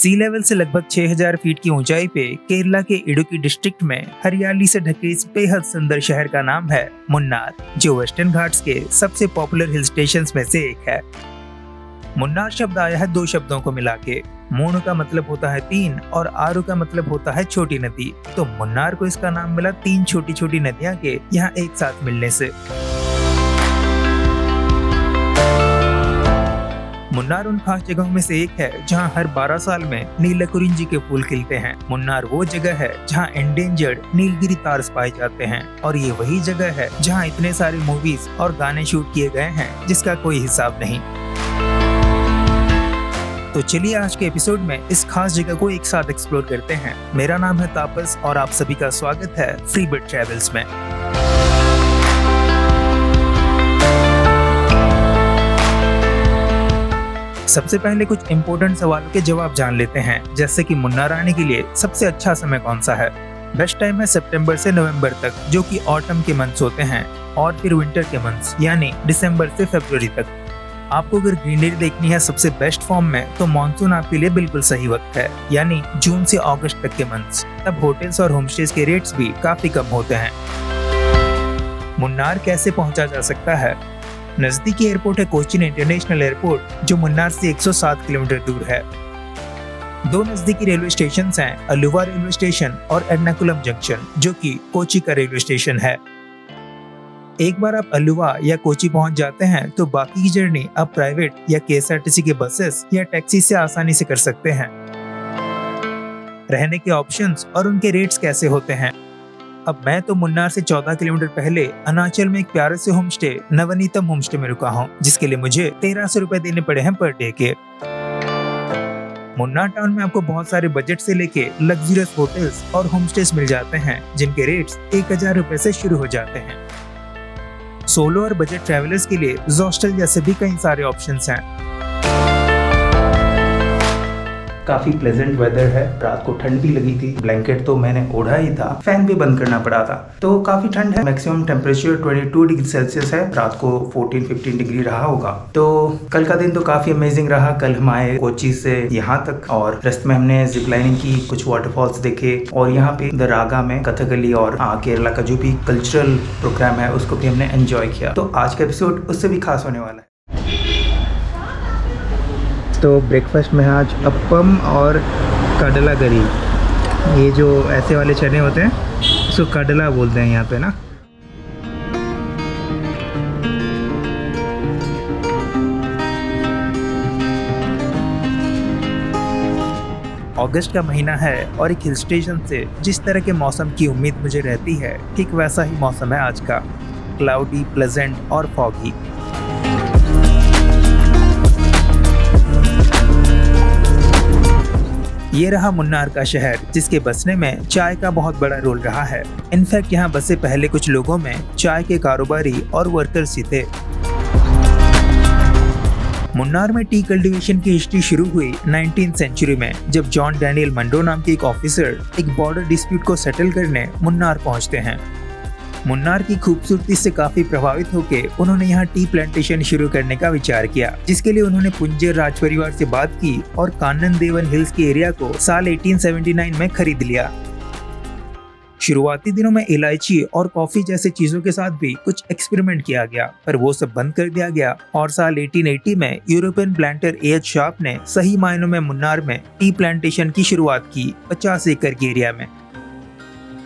सी level से लगभग 6000 feet की ऊंचाई पे केरला के इडुक्की डिस्ट्रिक्ट में हरियाली से ढके इस बेहद सुंदर शहर का नाम है मुन्नार, जो वेस्टर्न घाट्स के सबसे पॉपुलर हिल स्टेशंस में से एक है। मुन्नार शब्द आया है दो शब्दों को मिला के। मून का मतलब होता है तीन और आरू का मतलब होता है छोटी नदी। तो मुन्नार को इसका नाम मिला तीन छोटी छोटी नदियां के यहाँ एक साथ मिलने से। मुन्नार उन खास जगहों में से एक है जहां हर 12 साल में नीलकुरिंजी के फूल खिलते हैं। मुन्नार वो जगह है जहां एंडेंजर्ड नीलगिरी तार्स पाए जाते हैं और ये वही जगह है जहां इतने सारे मूवीज और गाने शूट किए गए हैं जिसका कोई हिसाब नहीं। तो चलिए आज के एपिसोड में इस खास जगह को एक साथ एक्सप्लोर करते हैं। मेरा नाम है तापस और आप सभी का स्वागत है फ्रीबर्ड ट्रैवल्स में। सबसे पहले कुछ इम्पोर्टेंट सवालों के जवाब जान लेते हैं, जैसे कि मुन्नार आने के लिए सबसे अच्छा समय कौन सा है। बेस्ट टाइम है सितंबर से नवंबर तक, जो कि ऑटम के मंथ्स होते हैं, और फिर विंटर के मंथ्स यानी दिसंबर से फरवरी तक। आपको अगर ग्रीनरी देखनी है सबसे बेस्ट फॉर्म में, तो मानसून आपके लिए बिल्कुल सही वक्त है, यानी जून से अगस्त तक के मंथ्स। तब होटल्स और होमस्टेज के रेट्स भी काफी कम होते हैं। मुन्नार कैसे पहुंचा जा सकता है? नजदीकी एयरपोर्ट है कोचीन इंटरनेशनल एयरपोर्ट, जो मुन्नार से 107 किलोमीटर दूर है। दो नजदीकी रेलवे स्टेशन हैं, अलुवा रेलवे स्टेशन और एर्नाकुलम जंक्शन, जो कि कोची का रेलवे स्टेशन है। एक बार आप अलुवा या कोची पहुंच जाते हैं तो बाकी की जर्नी आप प्राइवेट या केएसआरटीसी के बसेस या टैक्सी से आसानी से कर सकते हैं। रहने के ऑप्शंस और उनके रेट्स कैसे होते हैं? अब मैं तो मुन्नार से 14 किलोमीटर पहले अरुणाचल में एक प्यारे से होमस्टे नवनीतम होमस्टे में रुका हूँ, जिसके लिए मुझे 1300 रुपए देने पड़े हैं पर डे के। मुन्नार टाउन में आपको बहुत सारे बजट से लेके लग्जरियस होटल्स और होमस्टेज मिल जाते हैं, जिनके रेट्स 1000 रुपए से शुरू हो जाते हैं। सोलो और बजट ट्रैवलर्स के लिए हॉस्टल जैसे भी कई सारे ऑप्शंस हैं। काफी प्लेजेंट वेदर है। रात को ठंड भी लगी थी, ब्लैंकेट तो मैंने ओढ़ा ही था, फैन भी बंद करना पड़ा था। तो काफी ठंड है। मैक्सिमम टेम्परेचर 22 डिग्री सेल्सियस है। रात को 14-15 डिग्री रहा होगा। तो कल का दिन तो काफी अमेजिंग रहा। कल हम आए कोची से यहाँ तक और रास्ते में हमने जिप लाइनिंग की, कुछ वाटरफॉल्स देखे और यहाँ पे द रागा में कथकली और केरला का जो भी कल्चरल प्रोग्राम है उसको भी हमने एंजॉय किया। तो आज का एपिसोड उससे भी खास होने वाला है। तो ब्रेकफास्ट में आज अप्पम और कडला करी। ये जो ऐसे वाले चने होते हैं इसको कडला बोलते हैं यहाँ पे ना। अगस्त का महीना है और एक हिल स्टेशन से जिस तरह के मौसम की उम्मीद मुझे रहती है, ठीक वैसा ही मौसम है आज का। क्लाउडी, प्लेजेंट और फॉगी। ये रहा मुन्नार का शहर, जिसके बसने में चाय का बहुत बड़ा रोल रहा है। इनफैक्ट यहाँ बसे पहले कुछ लोगों में चाय के कारोबारी और वर्कर्स ही थे। मुन्नार में टी कल्टीवेशन की हिस्ट्री शुरू हुई 19th सेंचुरी में, जब जॉन डैनियल मंडो नाम के एक ऑफिसर एक बॉर्डर डिस्प्यूट को सेटल करने मुन्नार पहुंचते हैं। मुन्नार की खूबसूरती से काफी प्रभावित होकर उन्होंने यहाँ टी प्लांटेशन शुरू करने का विचार किया, जिसके लिए उन्होंने पुंजेर राज परिवार से बात की और कानन देवन हिल्स के एरिया को साल 1879 में खरीद लिया। शुरुआती दिनों में इलायची और कॉफी जैसे चीजों के साथ भी कुछ एक्सपेरिमेंट किया गया, पर वो सब बंद कर दिया गया और साल 1880 में यूरोपियन प्लांटर A.H. शार्प ने सही मायनों में मुन्नार में टी प्लांटेशन की शुरुआत की 50 एकड़ के एरिया में।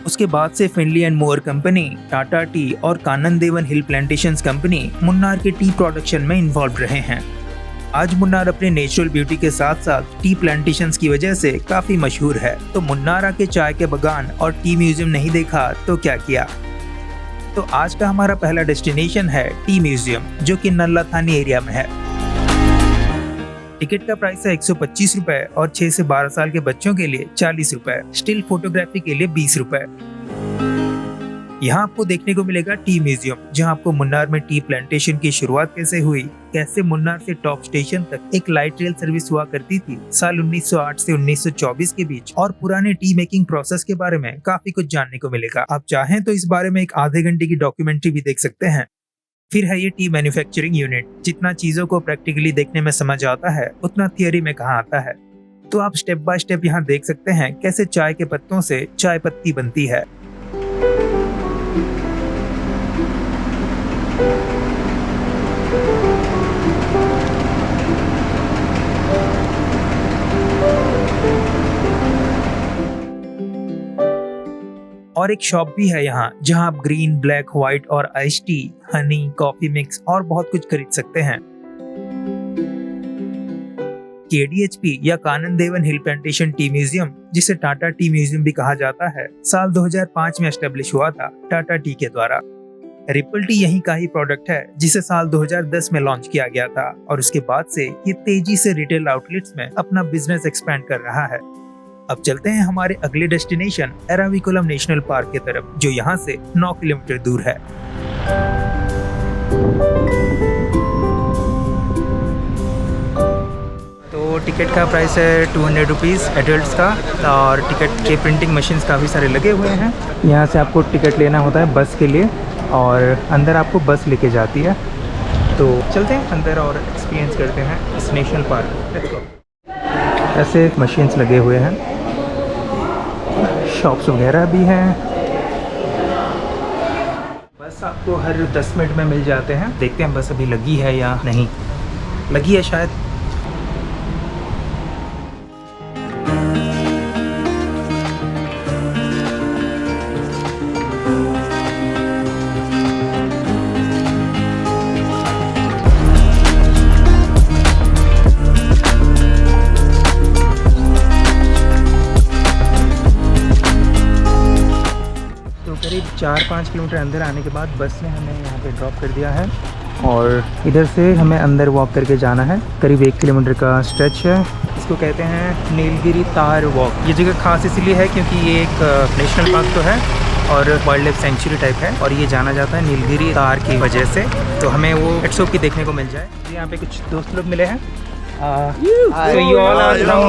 उसके बाद से फिनली and mower company, Tata T और कानन देवन हिल प्लांटेशंस कंपनी मुन्नार के टी प्रोडक्शन में इन्वॉल्व रहे हैं। आज मुन्नार अपने नेचुरल ब्यूटी के साथ साथ टी प्लांटेशंस की वजह से काफी मशहूर है। तो मुन्नार आके चाय के बगान और टी म्यूजियम नहीं देखा तो क्या किया। तो आज का हमारा पहला डेस्टिनेशन है टी म्यूजियम, जो कि नल्ला थानी एरिया में है। टिकट का प्राइस है 125 रुपए और 6 से 12 साल के बच्चों के लिए 40 रुपए, स्टिल फोटोग्राफी के लिए 20 रुपए। यहाँ आपको देखने को मिलेगा टी म्यूजियम, जहाँ आपको मुन्नार में टी प्लांटेशन की शुरुआत कैसे हुई, कैसे मुन्नार से टॉप स्टेशन तक एक लाइट रेल सर्विस हुआ करती थी साल 1908 से 1924 के बीच, और पुराने टी मेकिंग प्रोसेस के बारे में काफी कुछ जानने को मिलेगा। आप चाहें तो इस बारे में एक आधे घंटे की डॉक्यूमेंट्री भी देख सकते हैं। फिर है ये टी मैन्युफैक्चरिंग यूनिट। जितना चीजों को प्रैक्टिकली देखने में समझ आता है, उतना थियरी में कहाँ आता है। तो आप स्टेप बाय स्टेप यहाँ देख सकते हैं कैसे चाय के पत्तों से चाय पत्ती बनती है। और एक शॉप भी है यहाँ जहाँ आप ग्रीन, ब्लैक, व्हाइट और ice tea, Honey, coffee mix और बहुत कुछ खरीद सकते हैं। KDHP या कानन देवन हिल प्लांटेशन टी म्यूजियम, जिसे टाटा टी म्यूजियम भी कहा जाता है, साल 2005 में एस्टेब्लिश हुआ था टाटा टी के द्वारा। रिपल टी यही का ही प्रोडक्ट है जिसे साल 2010 में लॉन्च किया गया था और उसके बाद से ये तेजी से रिटेल आउटलेट्स में अपना बिजनेस एक्सपेंड कर रहा है। अब चलते हैं हमारे अगले डेस्टिनेशन एराविकुलम नेशनल पार्क की तरफ, जो यहाँ से 9 किलोमीटर दूर है। तो टिकट का प्राइस है 200 रुपीज़ एडल्ट्स का, और टिकट के प्रिंटिंग मशीन्स काफ़ी सारे लगे हुए हैं। यहाँ से आपको टिकट लेना होता है बस के लिए, और अंदर आपको बस लेके जाती है। तो चलते हैं अंदर और एक्सपीरियंस करते हैं इस नेशनल पार्क। Let's go. ऐसे मशीन्स लगे हुए हैं, शॉप्स वगैरह भी हैं। बस आपको हर 10 मिनट में मिल जाते हैं। देखते हैं बस अभी लगी है या नहीं। लगी है शायद। करीब 4-5 किलोमीटर अंदर आने के बाद बस ने हमें यहाँ पे ड्रॉप कर दिया है, और इधर से हमें अंदर वॉक करके जाना है। करीब 1 किलोमीटर का स्ट्रेच है। इसको कहते हैं नीलगिरी तार वॉक। ये जगह खास इसलिए है क्योंकि ये एक नेशनल पार्क तो है और वाइल्ड लाइफ सेंचुरी टाइप है, और ये जाना जाता है नीलगिरी तार की वजह से। तो हमें वो एट्सोप की देखने को मिल जाए। यहाँ पे कुछ दोस्त लोग मिले हैं। So you all are from...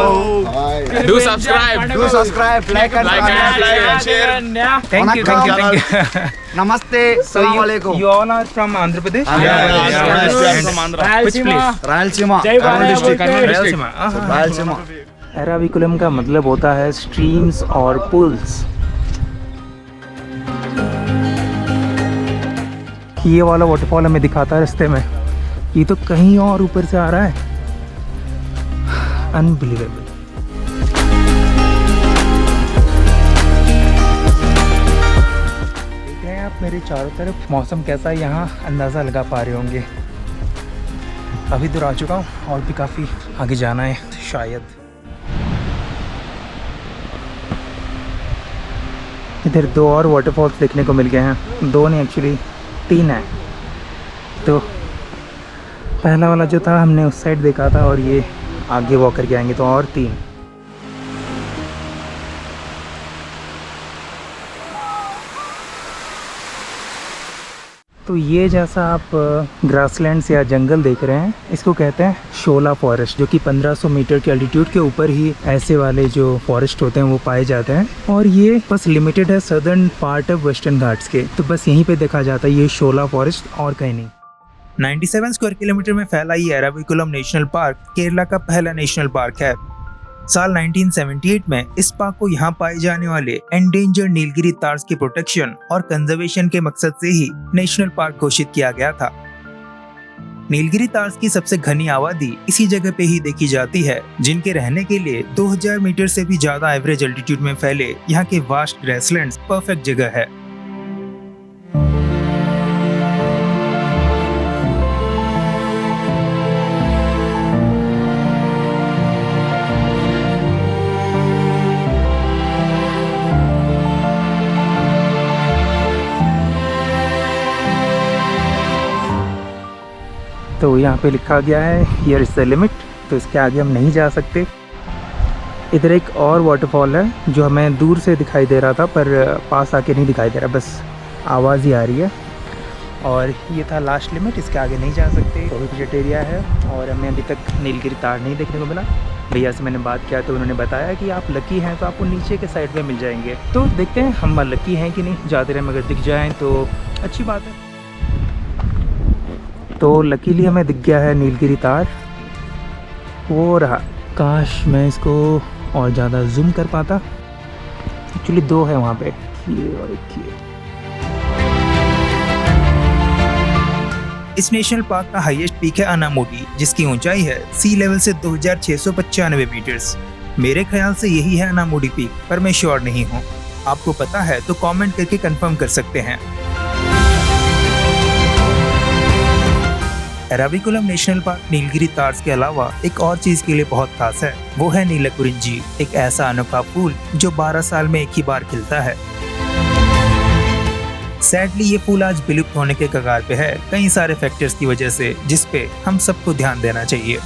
Do subscribe, like and share. Thank you. Namaste. So you all are from Andhra Pradesh? Yeah, from Andhra. Which place? Rayalaseema. Rayalaseema. Eravikulam का मतलब होता है स्ट्रीम्स और पुल्स। ये वाला वाटरफॉल हमें दिखाता है रास्ते में, ये तो कहीं और ऊपर से आ रहा है। अनबिलीवेबल। देख रहे हैं आप मेरे चारों तरफ मौसम कैसा है, यहाँ अंदाज़ा लगा पा रहे होंगे। अभी दूर आ चुका हूँ और भी काफ़ी आगे जाना है शायद। इधर 2 और वाटरफॉल्स देखने को मिल गए हैं। 2 नहीं, एक्चुअली 3 है। तो पहला वाला जो था हमने उस साइड देखा था, और ये आगे वॉक करके आएंगे तो और 3। तो ये जैसा आप ग्रासलैंड्स या जंगल देख रहे हैं, इसको कहते हैं शोला फॉरेस्ट, जो कि 1500 मीटर के एल्टीट्यूड के ऊपर ही ऐसे वाले जो फॉरेस्ट होते हैं वो पाए जाते हैं। और ये बस लिमिटेड है southern part of western Ghats के, तो बस यहीं पे देखा जाता है ये शोला फॉरेस्ट, और कहीं नहीं। 97 स्क्वायर किलोमीटर में फैला ये एराविकुलम नेशनल पार्क केरला का पहला नेशनल पार्क है। साल 1978 में इस पार्क को यहाँ पाए जाने वाले एंडेंजर्ड नीलगिरी तार्स की प्रोटेक्शन और कंजर्वेशन के मकसद से ही नेशनल पार्क घोषित किया गया था। नीलगिरी तार्स की सबसे घनी आबादी इसी जगह पे ही देखी जाती है, जिनके रहने के लिए 2000 मीटर से भी ज्यादा एवरेज एल्टीट्यूड में फैले यहाँ के वास्ट ग्रासलैंड्स परफेक्ट जगह है। तो यहाँ पे लिखा गया है हियर इज द लिमिट, तो इसके आगे हम नहीं जा सकते। इधर एक और वाटरफॉल है जो हमें दूर से दिखाई दे रहा था, पर पास आके नहीं दिखाई दे रहा, बस आवाज़ ही आ रही है। और ये था लास्ट लिमिट, इसके आगे नहीं जा सकते, प्रोहिबिटेड एरिया है। और हमें अभी तक नीलगिरी तार नहीं देखने को मिला। भैया से मैंने बात किया तो उन्होंने बताया कि आप लकी हैं तो आपको नीचे के साइड में मिल जाएंगे। तो देखते हैं हम लकी हैं कि नहीं, जाते रहे मगर दिख जाएँ तो अच्छी बात है। तो लकीली हमें दिख गया है नीलगिरी तार, वो रहा। काश मैं इसको और ज़्यादा जूम कर पाता। एक्चुअली 2 है वहाँ पे, ये और एक ये। इस नेशनल पार्क का हाईएस्ट पीक है अनामुडी, जिसकी ऊंचाई है सी लेवल से 2695 मीटर्स। मेरे ख्याल से यही है अनामुडी पीक, पर मैं श्योर नहीं हूँ। आपको पता है तो कमेंट करके कंफर्म कर सकते हैं। एराविकुलम नेशनल पार्क नीलगिरी तार्स के अलावा एक और चीज के लिए बहुत खास है, वो है नीलकुरिंजी, एक ऐसा अनोखा फूल जो 12 साल में एक ही बार खिलता है। सैडली ये फूल आज विलुप्त होने के कगार पे है, कई सारे फैक्टर्स की वजह से, जिस पे हम सबको ध्यान देना चाहिए।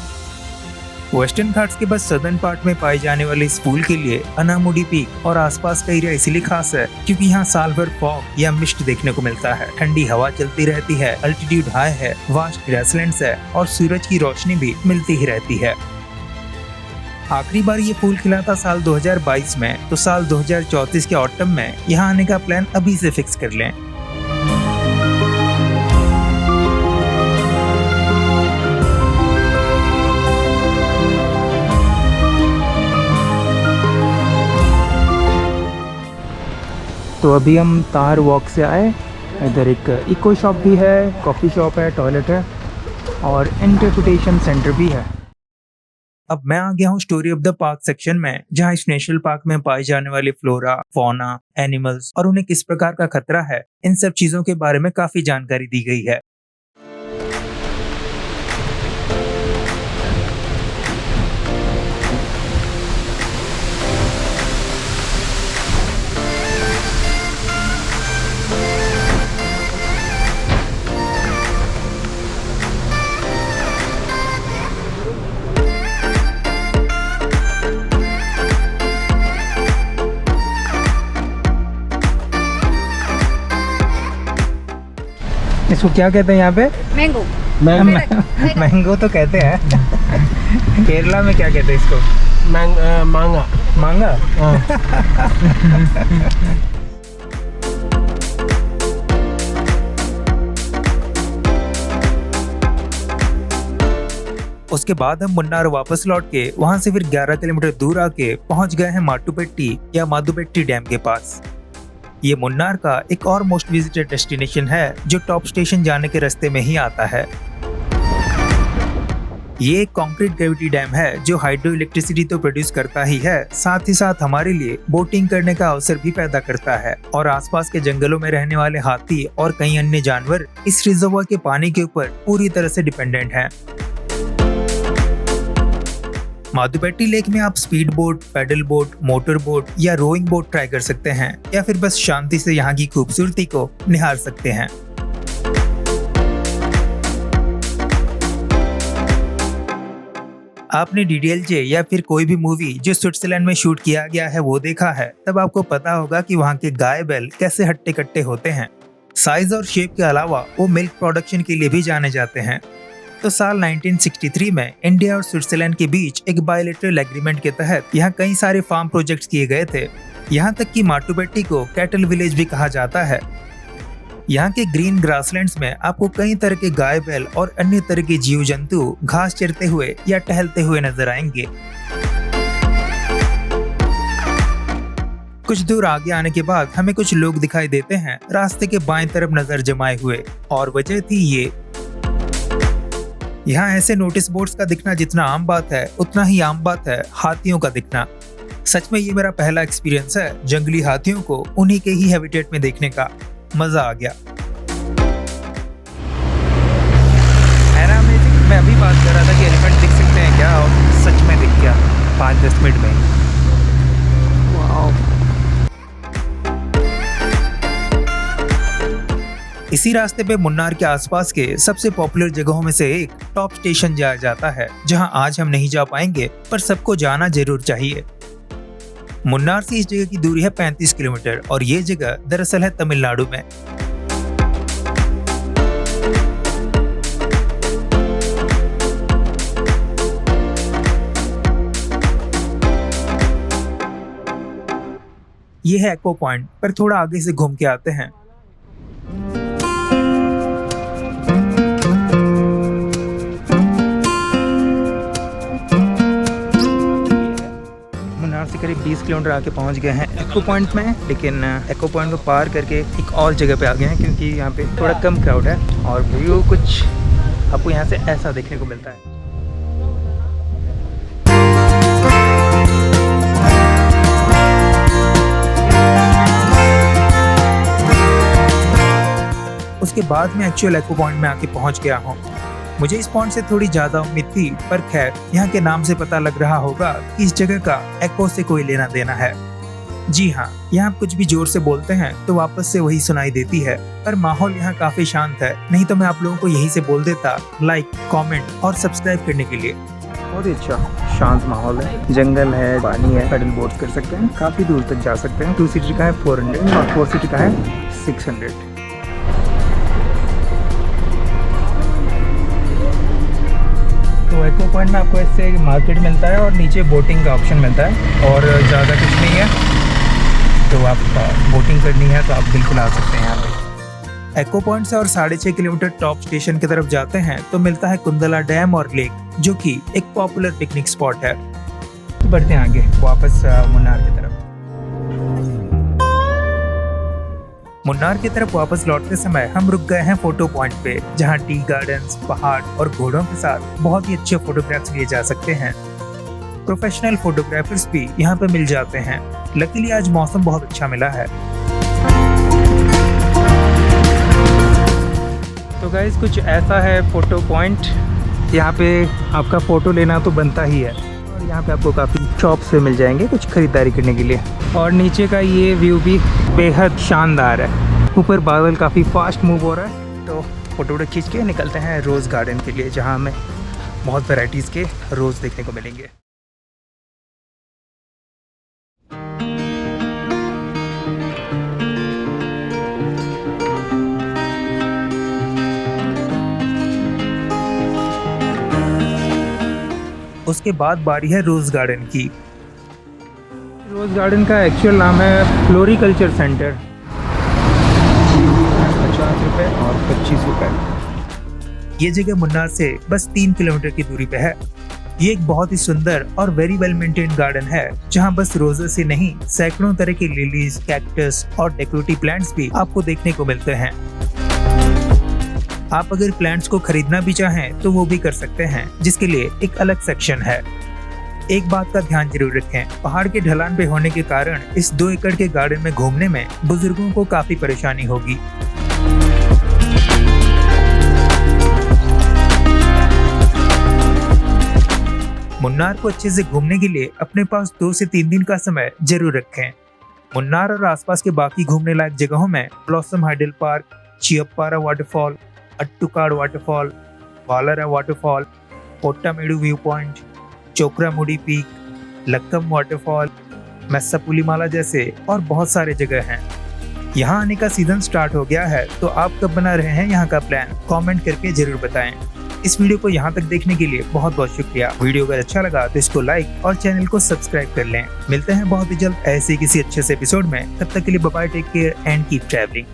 वेस्टर्न घाट्स के बस सदर्न पार्ट में पाए जाने वाले इस फूल के लिए अनामुडी पीक और आसपास का एरिया इसीलिए खास है क्योंकि यहाँ साल भर फॉग या मिस्ट देखने को मिलता है। ठंडी हवा चलती रहती है, अल्टीट्यूड हाई है, वास्ट ग्रासलैंड्स है और सूरज की रोशनी भी मिलती ही रहती है। आखिरी बार ये फूल खिला था साल 2022 में, तो साल 2034 के ऑटम में यहाँ आने का प्लान अभी से फिक्स कर लें। तो अभी हम तार वॉक से आए। इधर एक इको शॉप भी है, कॉफ़ी शॉप है, टॉयलेट है और इंटरप्रिटेशन सेंटर भी है। अब मैं आ गया हूँ story of the park section में, जहाँ इस नेशनल पार्क में पाए जाने वाले फ्लोरा, फौना, एनिमल्स और उन्हें किस प्रकार का खतरा है, इन सब चीजों के बारे में काफी जानकारी दी गई है। इसको क्या कहते हैं यहाँ पे? मैंगो। मैंगो तो कहते हैं। केरला में क्या कहते हैं इसको? मांगा। मांगा? उसके बाद हम मुन्नार वापस लौट के वहाँ से फिर 11 किलोमीटर दूर आके पहुँच गए हैं माटुपेट्टी या मादुपेट्टी डैम के पास। ये मुन्नार का एक और मोस्ट विजिटेड डेस्टिनेशन है जो टॉप स्टेशन जाने के रास्ते में ही आता है। ये एक कंक्रीट ग्रेविटी डैम है जो हाइड्रो इलेक्ट्रिसिटी तो प्रोड्यूस करता ही है, साथ ही साथ हमारे लिए बोटिंग करने का अवसर भी पैदा करता है और आसपास के जंगलों में रहने वाले हाथी और कई अन्य जानवर इस रिजर्वॉयर के पानी के ऊपर पूरी तरह से डिपेंडेंट हैं। मादुपेट्टी लेक में आप speed boat, paddle boat, motor boat या रोइंग बोट ट्राई कर सकते हैं या फिर बस शांति से यहाँ की खूबसूरती को निहार सकते हैं। आपने डीडीएलजे या फिर कोई भी मूवी जो स्विट्जरलैंड में शूट किया गया है वो देखा है, तब आपको पता होगा कि वहाँ के गाय बैल कैसे हट्टे कट्टे होते हैं। साइज और शेप के अलावा वो मिल्क प्रोडक्शन के लिए भी जाने जाते हैं। तो साल 1963 में इंडिया और स्विट्जरलैंड के बीच एक बायलैटरल एग्रीमेंट के तहत यहाँ कई सारे फार्म प्रोजेक्ट्स किए गए थे। यहाँ तक कि माटुपेट्टी को कैटल विलेज भी कहा जाता है। यहाँ के ग्रीन ग्रासलैंड्स में आपको कई तरह के गाय बैल और अन्य तरह के जीव जंतु घास चरते हुए या टहलते हुए नजर आएंगे। कुछ दूर आगे आने के बाद हमें कुछ लोग दिखाई देते हैं रास्ते के बाएं तरफ नजर जमाए हुए, और वजह थी ये। यहाँ ऐसे नोटिस बोर्ड्स का दिखना जितना आम बात है, उतना ही आम बात है हाथियों का दिखना। सच में ये मेरा पहला एक्सपीरियंस है जंगली हाथियों को उन्हीं के ही हैबिटेट में देखने का। मजा आ गया। मैं अभी बात कर रहा था कि एलिफेंट दिख सकते हैं क्या, और सच में दिख गया 5-10 मिनट में। इसी रास्ते पे मुन्नार के आसपास के सबसे पॉपुलर जगहों में से एक टॉप स्टेशन जाया जाता है, जहां आज हम नहीं जा पाएंगे पर सबको जाना जरूर चाहिए। मुन्नार से इस जगह की दूरी है 35 किलोमीटर और ये जगह दरअसल है तमिलनाडु में। ये है एको पॉइंट, पर थोड़ा आगे से घूम के आते हैं। 20 किलोमीटर आके पहुंच गए हैं एको पॉइंट में, लेकिन एको पॉइंट को पार करके एक और जगह पे आ गए हैं क्योंकि यहाँ पे थोड़ा कम क्राउड है और व्यू कुछ आपको यहाँ से ऐसा देखने को मिलता है। उसके बाद में एक्चुअल एको पॉइंट में आके पहुंच गया हूँ। मुझे इस पॉइंट से थोड़ी ज्यादा उम्मीद थी, पर खैर यहाँ के नाम से पता लग रहा होगा कि इस जगह का एको से कोई लेना देना है। जी हाँ, यहाँ आप कुछ भी जोर से बोलते हैं तो वापस से वही सुनाई देती है, पर माहौल यहाँ काफी शांत है। नहीं तो मैं आप लोगों को यही से बोल देता लाइक, कमेंट और सब्सक्राइब करने के लिए। बहुत ही अच्छा शांत माहौल है, जंगल है, पानी है, पैडल बोट कर सकते हैं, काफी दूर तक जा सकते हैं। 2 सीटर का है 400 और 4 सीटर का है 600। तो एको पॉइंट में आपको इससे मार्केट मिलता है और नीचे बोटिंग का ऑप्शन मिलता है और ज़्यादा कुछ नहीं है। तो आप बोटिंग करनी है तो आप बिल्कुल आ सकते हैं यहाँ पे। एको पॉइंट से और 6.5 किलोमीटर टॉप स्टेशन की तरफ जाते हैं तो मिलता है कुंदला डैम और लेक, जो कि एक पॉपुलर पिकनिक स्पॉट है। तो बढ़ते हैं आगे वापस मुन्नार की तरफ। मुन्नार की तरफ वापस लौटते समय हम रुक गए हैं फोटो पॉइंट पे, जहाँ टी गार्डन्स, पहाड़ और घोड़ों के साथ बहुत ही अच्छे फोटोग्राफ्स लिए जा सकते हैं। प्रोफेशनल फोटोग्राफर्स भी यहाँ पे मिल जाते हैं। लकीली आज मौसम बहुत अच्छा मिला है। तो गाइस कुछ ऐसा है फोटो पॉइंट। यहाँ पे आपका फोटो लेना तो बनता ही है और यहाँ पे आपको काफ़ी शॉप्स से मिल जाएंगे कुछ खरीदारी करने के लिए। और नीचे का ये व्यू भी बेहद शानदार है। ऊपर बादल काफ़ी फास्ट मूव हो रहा है। तो फोटो खींच के निकलते हैं रोज़ गार्डन के लिए, जहाँ हमें बहुत वैरायटीज़ के रोज़ देखने को मिलेंगे। उसके बाद बारी है रोज़ गार्डन की। रोज़ गार्डन का एक्चुअल नाम है फ्लोरिकल्चर सेंटर। 50 रुपये और 25 रुपये। ये जगह मुन्नार से बस 3 किलोमीटर की दूरी पे है। ये एक बहुत ही सुंदर और वेरी वेल मेंटेन्ड गार्डन है, जहाँ बस रोजेस से नहीं सैकड़ों तरह के लिलीज, कैक्टस और डेकोरेटिव प्लांट्स भी आपको देखने को मिलते हैं। आप अगर प्लांट्स को खरीदना भी चाहें तो वो भी कर सकते हैं, जिसके लिए एक अलग सेक्शन है। एक बात का ध्यान जरूर रखें, पहाड़ के ढलान पे होने के कारण इस 2 एकड़ के गार्डन में घूमने में बुजुर्गों को काफी परेशानी होगी। मुन्नार को अच्छे से घूमने के लिए अपने पास 2 से 3 दिन का समय जरूर रखें। मुन्नार और आसपास के बाकी घूमने लायक जगहों में blossom hydel park, Cheeyappara waterfall, Attukad waterfall, Valara waterfall, Kottamedu view point, Chokramudi peak, Lakkam waterfall, Mysapulimala जैसे और बहुत सारे जगह हैं। यहाँ आने का सीजन स्टार्ट हो गया है, तो आप कब बना रहे हैं यहाँ का प्लान, कमेंट करके जरूर बताएं। इस वीडियो को यहाँ तक देखने के लिए बहुत बहुत शुक्रिया। वीडियो अगर अच्छा लगा तो इसको लाइक और चैनल को सब्सक्राइब कर लें। मिलते हैं बहुत ही जल्द ऐसे किसी अच्छे से एपिसोड में। तब तक के लिए bye bye, take care and keep travelling.